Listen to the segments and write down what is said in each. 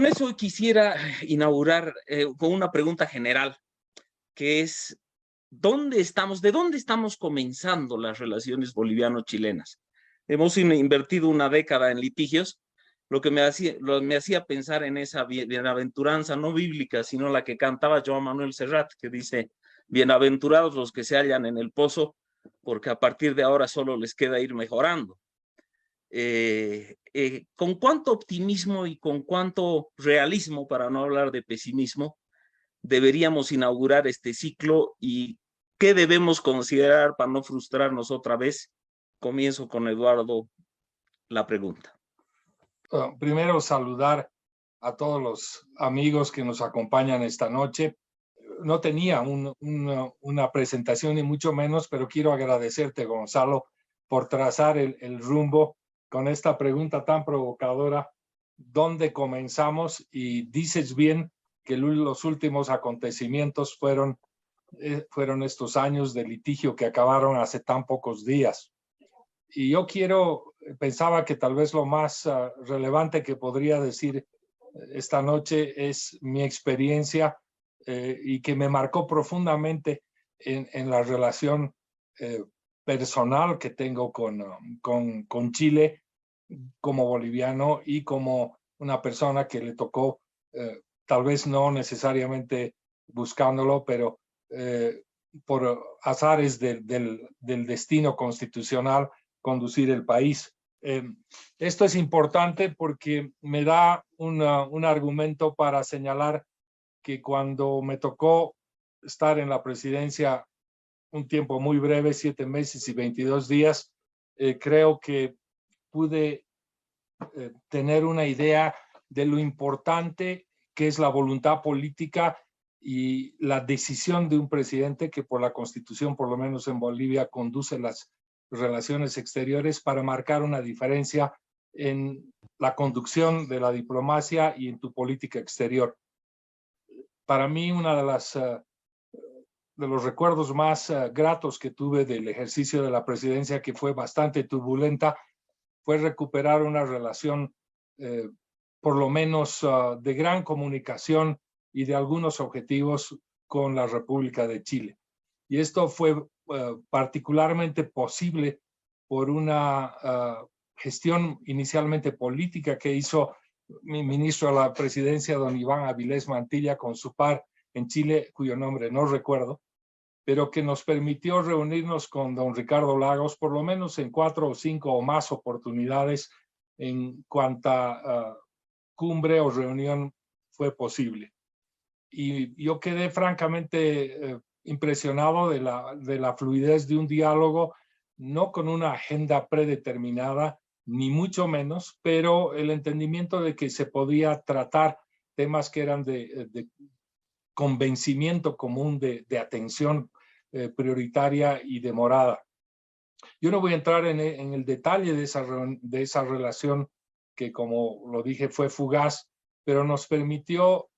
Con eso quisiera inaugurar con una pregunta general, que es, ¿de dónde estamos comenzando las relaciones boliviano-chilenas? Hemos invertido una década en litigios, lo que me hacía pensar en esa bienaventuranza no bíblica, sino la que cantaba Joan Manuel Serrat, que dice, bienaventurados los que se hallan en el pozo, porque a partir de ahora solo les queda ir mejorando. ¿Con cuánto optimismo y con cuánto realismo, para no hablar de pesimismo, deberíamos inaugurar este ciclo y qué debemos considerar para no frustrarnos otra vez? Comienzo con Eduardo la pregunta. Primero, saludar a todos los amigos que nos acompañan esta noche. No tenía una presentación ni mucho menos, pero quiero agradecerte, Gonzalo, por trazar el rumbo con esta pregunta tan provocadora. ¿Dónde comenzamos? Y dices bien que los últimos acontecimientos fueron estos años de litigio que acabaron hace tan pocos días. Y yo pensaba que tal vez lo más relevante que podría decir esta noche es mi experiencia y que me marcó profundamente en la relación personal que tengo con Chile como boliviano y como una persona que le tocó, tal vez no necesariamente buscándolo, pero por azares del destino constitucional, conducir el país. Esto es importante porque me da un argumento para señalar que cuando me tocó estar en la presidencia un tiempo muy breve, 7 meses y 22 días, creo que pude tener una idea de lo importante que es la voluntad política y la decisión de un presidente que por la Constitución, por lo menos en Bolivia, conduce las relaciones exteriores para marcar una diferencia en la conducción de la diplomacia y en tu política exterior. Para mí, una de los recuerdos más gratos que tuve del ejercicio de la presidencia, que fue bastante turbulenta, fue recuperar una relación por lo menos de gran comunicación y de algunos objetivos con la República de Chile. Y esto fue particularmente posible por una gestión inicialmente política que hizo mi ministro de la presidencia, don Iván Avilés Mantilla, con su par en Chile, cuyo nombre no recuerdo, pero que nos permitió reunirnos con don Ricardo Lagos por lo menos en 4 o 5 o más oportunidades en cuanta cumbre o reunión fue posible. Y yo quedé francamente impresionado de la fluidez de un diálogo, no con una agenda predeterminada, ni mucho menos, pero el entendimiento de que se podía tratar temas que eran de convencimiento común, de atención prioritaria y demorada. Yo no voy a entrar en el detalle de esa relación que, como lo dije, fue fugaz, pero nos permitió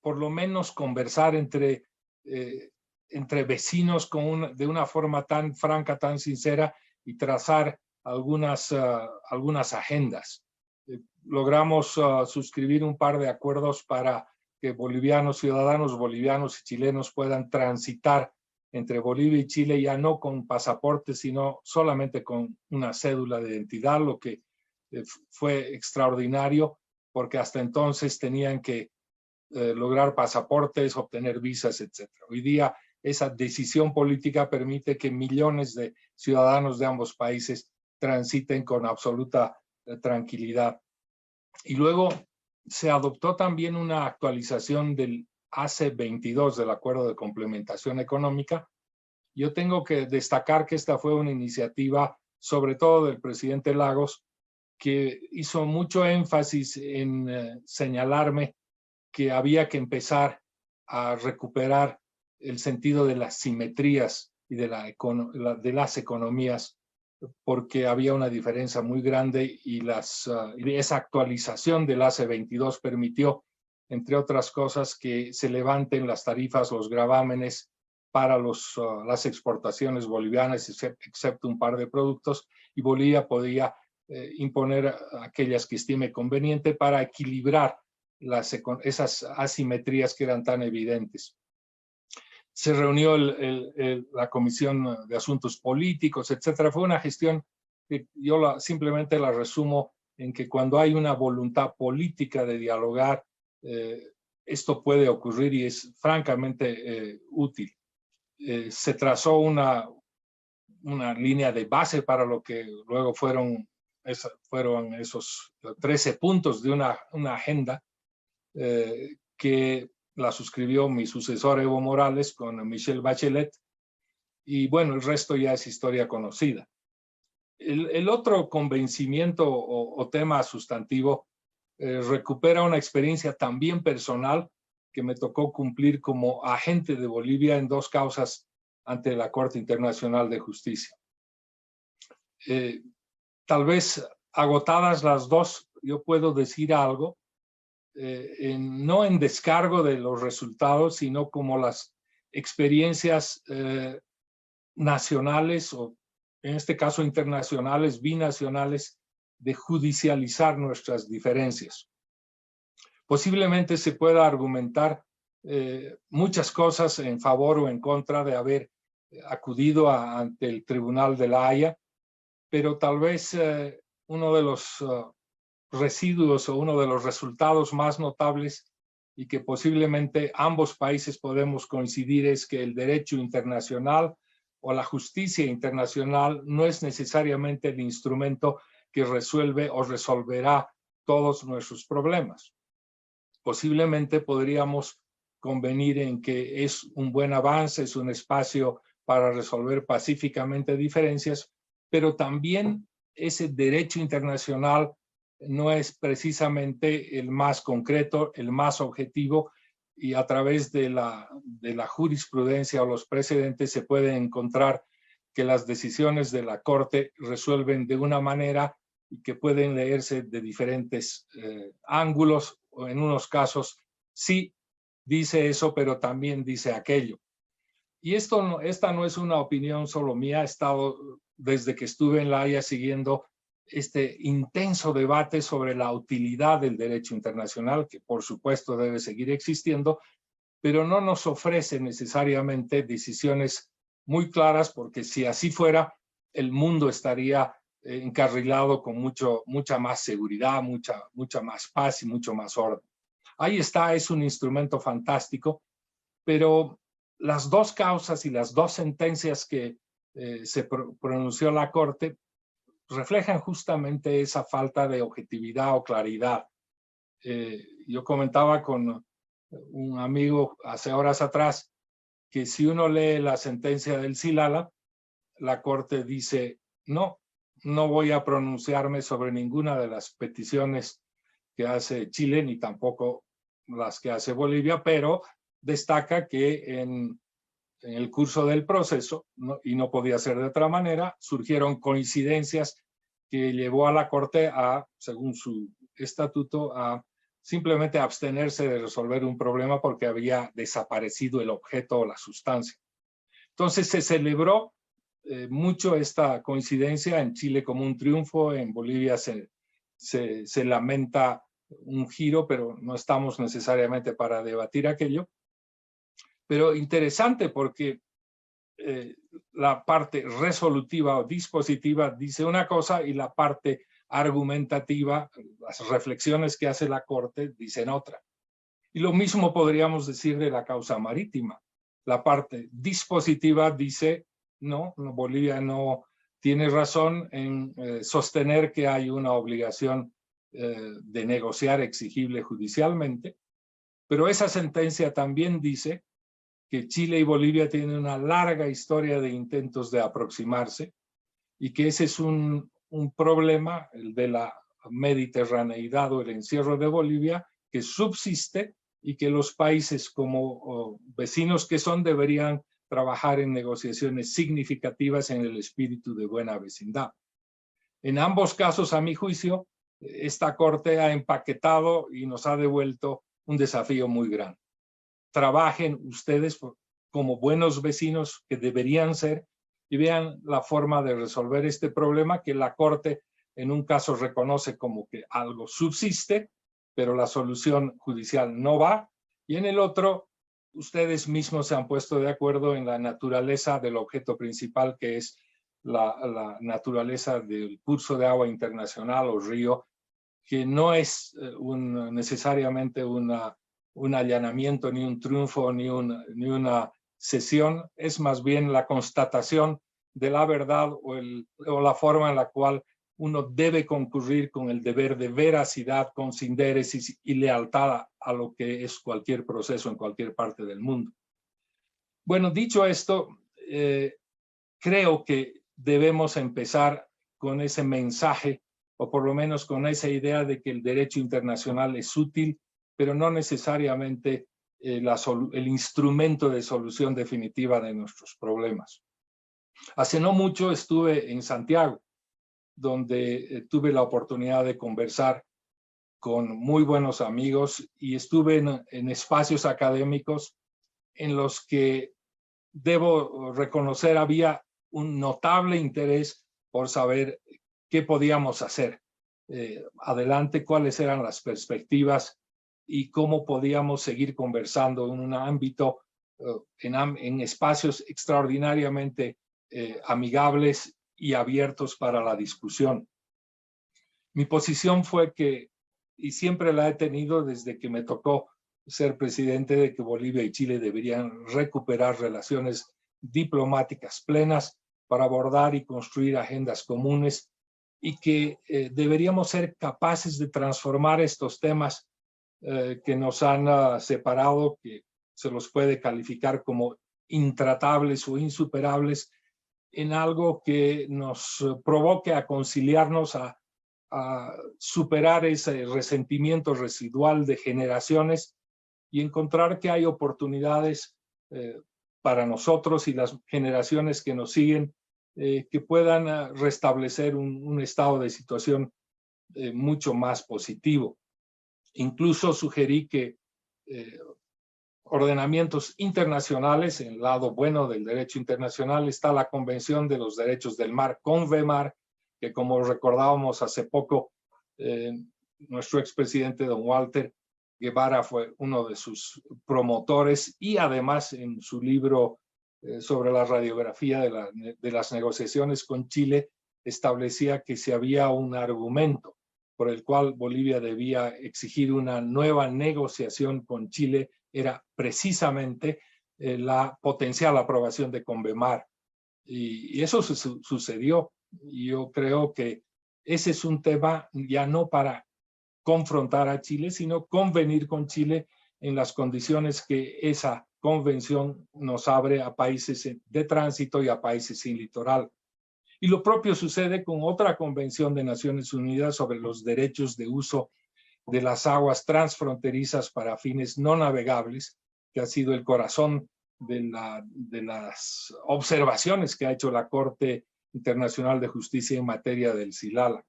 por lo menos conversar entre vecinos de una forma tan franca, tan sincera, y trazar algunas agendas. Logramos suscribir un par de acuerdos para que ciudadanos bolivianos y chilenos puedan transitar entre Bolivia y Chile, ya no con pasaporte, sino solamente con una cédula de identidad, lo que fue extraordinario, porque hasta entonces tenían que lograr pasaportes, obtener visas, etc. Hoy día esa decisión política permite que millones de ciudadanos de ambos países transiten con absoluta tranquilidad. Y luego se adoptó también una actualización del AC-22, del Acuerdo de Complementación Económica. Yo tengo que destacar que esta fue una iniciativa, sobre todo del presidente Lagos, que hizo mucho énfasis en señalarme que había que empezar a recuperar el sentido de las simetrías y de las economías, porque había una diferencia muy grande y esa actualización del AC-22 permitió, entre otras cosas, que se levanten las tarifas, los gravámenes para las exportaciones bolivianas, excepto un par de productos, y Bolivia podía imponer aquellas que estime conveniente para equilibrar esas asimetrías que eran tan evidentes. Se reunió la Comisión de Asuntos Políticos, etcétera. Fue una gestión que yo simplemente la resumo en que cuando hay una voluntad política de dialogar, esto puede ocurrir y es francamente útil. Se trazó una línea de base para lo que luego fueron esos 13 puntos de una agenda que la suscribió mi sucesor Evo Morales con Michelle Bachelet, y bueno, el resto ya es historia conocida. El otro convencimiento o tema sustantivo recupera una experiencia también personal que me tocó cumplir como agente de Bolivia en 2 causas ante la Corte Internacional de Justicia. Tal vez agotadas las 2, yo puedo decir algo, no en descargo de los resultados, sino como las experiencias nacionales o en este caso internacionales, binacionales, de judicializar nuestras diferencias. Posiblemente se pueda argumentar muchas cosas en favor o en contra de haber acudido ante el Tribunal de la Haya, pero tal vez uno de los residuos o uno de los resultados más notables y que posiblemente ambos países podemos coincidir es que el derecho internacional o la justicia internacional no es necesariamente el instrumento que resuelve o resolverá todos nuestros problemas. Posiblemente podríamos convenir en que es un buen avance, es un espacio para resolver pacíficamente diferencias, pero también ese derecho internacional no es precisamente el más concreto, el más objetivo, y a través de la jurisprudencia o los precedentes se puede encontrar que las decisiones de la Corte resuelven de una manera y que pueden leerse de diferentes ángulos, o en unos casos sí dice eso, pero también dice aquello. Y esta no es una opinión solo mía, he estado desde que estuve en La Haya siguiendo este intenso debate sobre la utilidad del derecho internacional, que por supuesto debe seguir existiendo, pero no nos ofrece necesariamente decisiones muy claras, porque si así fuera, el mundo estaría encarrilado con mucha más seguridad, mucha más paz y mucho más orden. Ahí está, es un instrumento fantástico, pero las 2 causas y las 2 sentencias que se pronunció la Corte reflejan justamente esa falta de objetividad o claridad. Yo comentaba con un amigo hace horas atrás que si uno lee la sentencia del Silala, la Corte dice, no voy a pronunciarme sobre ninguna de las peticiones que hace Chile, ni tampoco las que hace Bolivia, pero destaca que en el curso del proceso, y no podía ser de otra manera, surgieron coincidencias que llevó a la Corte a, según su estatuto, a simplemente abstenerse de resolver un problema porque había desaparecido el objeto o la sustancia. Entonces se celebró mucho esta coincidencia en Chile como un triunfo, en Bolivia se lamenta un giro, pero no estamos necesariamente para debatir aquello. Pero interesante porque la parte resolutiva o dispositiva dice una cosa y la parte argumentativa, las reflexiones que hace la Corte, dicen otra. Y lo mismo podríamos decir de la causa marítima. La parte dispositiva dice, no, Bolivia no tiene razón en sostener que hay una obligación de negociar exigible judicialmente, pero esa sentencia también dice que Chile y Bolivia tienen una larga historia de intentos de aproximarse y que ese es un problema, el de la mediterraneidad o el encierro de Bolivia, que subsiste y que los países como vecinos que son deberían trabajar en negociaciones significativas en el espíritu de buena vecindad. En ambos casos, a mi juicio, esta Corte ha empaquetado y nos ha devuelto un desafío muy grande. Trabajen ustedes como buenos vecinos que deberían ser y vean la forma de resolver este problema que la Corte en un caso reconoce como que algo subsiste pero la solución judicial no va. Y en el otro, ustedes mismos se han puesto de acuerdo en la naturaleza del objeto principal, que es la naturaleza del curso de agua internacional o río, que no es necesariamente un allanamiento, ni un triunfo, ni una cesión, es más bien la constatación de la verdad o la forma en la cual uno debe concurrir con el deber de veracidad, con sindéresis y lealtad a lo que es cualquier proceso en cualquier parte del mundo. Bueno, dicho esto, creo que debemos empezar con ese mensaje, o por lo menos con esa idea de que el derecho internacional es útil, pero no necesariamente el instrumento de solución definitiva de nuestros problemas. Hace no mucho estuve en Santiago, donde tuve la oportunidad de conversar con muy buenos amigos y estuve en espacios académicos en los que, debo reconocer, había un notable interés por saber qué podíamos hacer adelante, cuáles eran las perspectivas y cómo podíamos seguir conversando en un ámbito, en espacios extraordinariamente amigables y abiertos para la discusión. Mi posición fue que, y siempre la he tenido desde que me tocó ser presidente, de que Bolivia y Chile deberían recuperar relaciones diplomáticas plenas para abordar y construir agendas comunes, y que deberíamos ser capaces de transformar estos temas que nos han separado, que se los puede calificar como intratables o insuperables, en algo que nos provoque a conciliarnos, a superar ese resentimiento residual de generaciones y encontrar que hay oportunidades para nosotros y las generaciones que nos siguen, que puedan restablecer un estado de situación mucho más positivo. Incluso sugerí que ordenamientos internacionales, en el lado bueno del derecho internacional está la Convención de los Derechos del Mar, CONVEMAR, que como recordábamos hace poco, nuestro expresidente don Walter Guevara fue uno de sus promotores, y además en su libro sobre la radiografía de las negociaciones con Chile establecía que si había un argumento por el cual Bolivia debía exigir una nueva negociación con Chile, era precisamente la potencial aprobación de CONVEMAR. Y eso sucedió. Y yo creo que ese es un tema ya no para confrontar a Chile, sino convenir con Chile en las condiciones que esa convención nos abre a países de tránsito y a países sin litoral. Y lo propio sucede con otra convención de Naciones Unidas sobre los derechos de uso de las aguas transfronterizas para fines no navegables, que ha sido el corazón de las observaciones que ha hecho la Corte Internacional de Justicia en materia del Silala.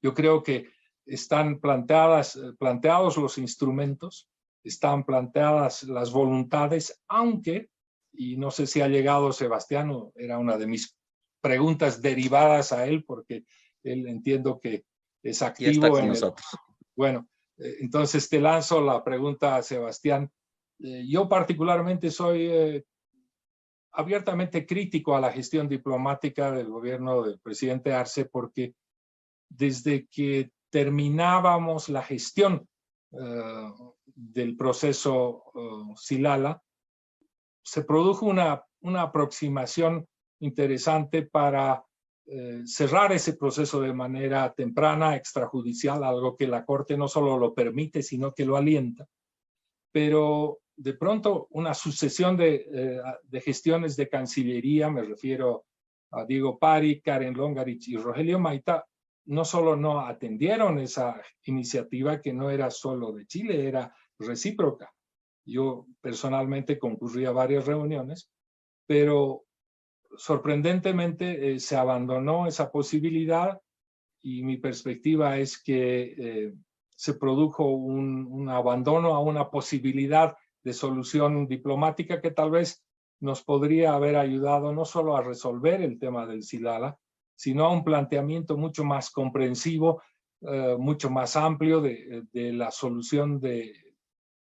Yo creo que están planteados los instrumentos, están planteadas las voluntades, aunque, y no sé si ha llegado Sebastián, era una de mis preguntas derivadas a él, porque él entiendo que es activo. Ya está con nosotros. Bueno, entonces te lanzo la pregunta a Sebastián. Yo particularmente soy abiertamente crítico a la gestión diplomática del gobierno del presidente Arce, porque desde que terminábamos la gestión del proceso Silala, se produjo una aproximación interesante para cerrar ese proceso de manera temprana, extrajudicial, algo que la Corte no solo lo permite, sino que lo alienta. Pero de pronto una sucesión de gestiones de Cancillería, me refiero a Diego Pari, Karen Longarich y Rogelio Maita, no solo no atendieron esa iniciativa, que no era solo de Chile, era recíproca. Yo personalmente concurrí a varias reuniones, pero sorprendentemente se abandonó esa posibilidad, y mi perspectiva es que se produjo un abandono a una posibilidad de solución diplomática que tal vez nos podría haber ayudado no solo a resolver el tema del Silala, sino a un planteamiento mucho más comprensivo mucho más amplio de la solución de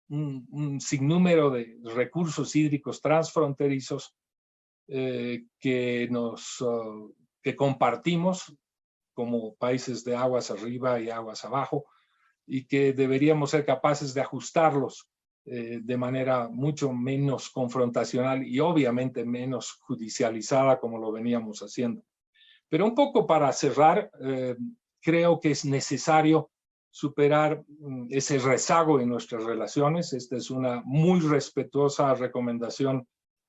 un sinnúmero de recursos hídricos transfronterizos que compartimos como países de aguas arriba y aguas abajo, y que deberíamos ser capaces de ajustarlos de manera mucho menos confrontacional y obviamente menos judicializada como lo veníamos haciendo. Pero un poco para cerrar, creo que es necesario superar ese rezago en nuestras relaciones. Esta es una muy respetuosa recomendación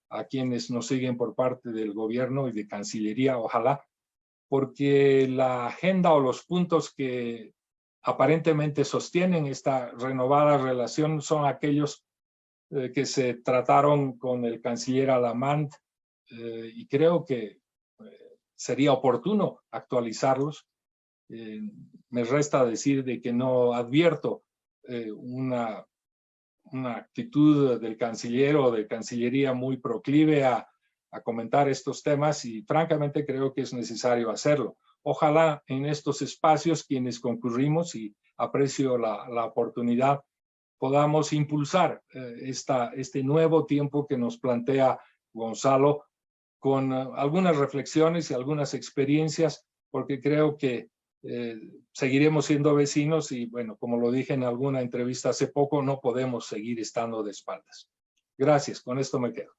a quienes nos siguen por parte del gobierno y de Cancillería, ojalá, porque la agenda o los puntos que aparentemente sostienen esta renovada relación son aquellos que se trataron con el canciller Alamand, y creo que sería oportuno actualizarlos. Me resta decir de que no advierto una actitud del canciller o de Cancillería muy proclive a comentar estos temas, y francamente creo que es necesario hacerlo. Ojalá en estos espacios quienes concurrimos, y aprecio la oportunidad, podamos impulsar este nuevo tiempo que nos plantea Gonzalo, con algunas reflexiones y algunas experiencias, porque creo que seguiremos siendo vecinos y, bueno, como lo dije en alguna entrevista hace poco, no podemos seguir estando de espaldas. Gracias, con esto me quedo.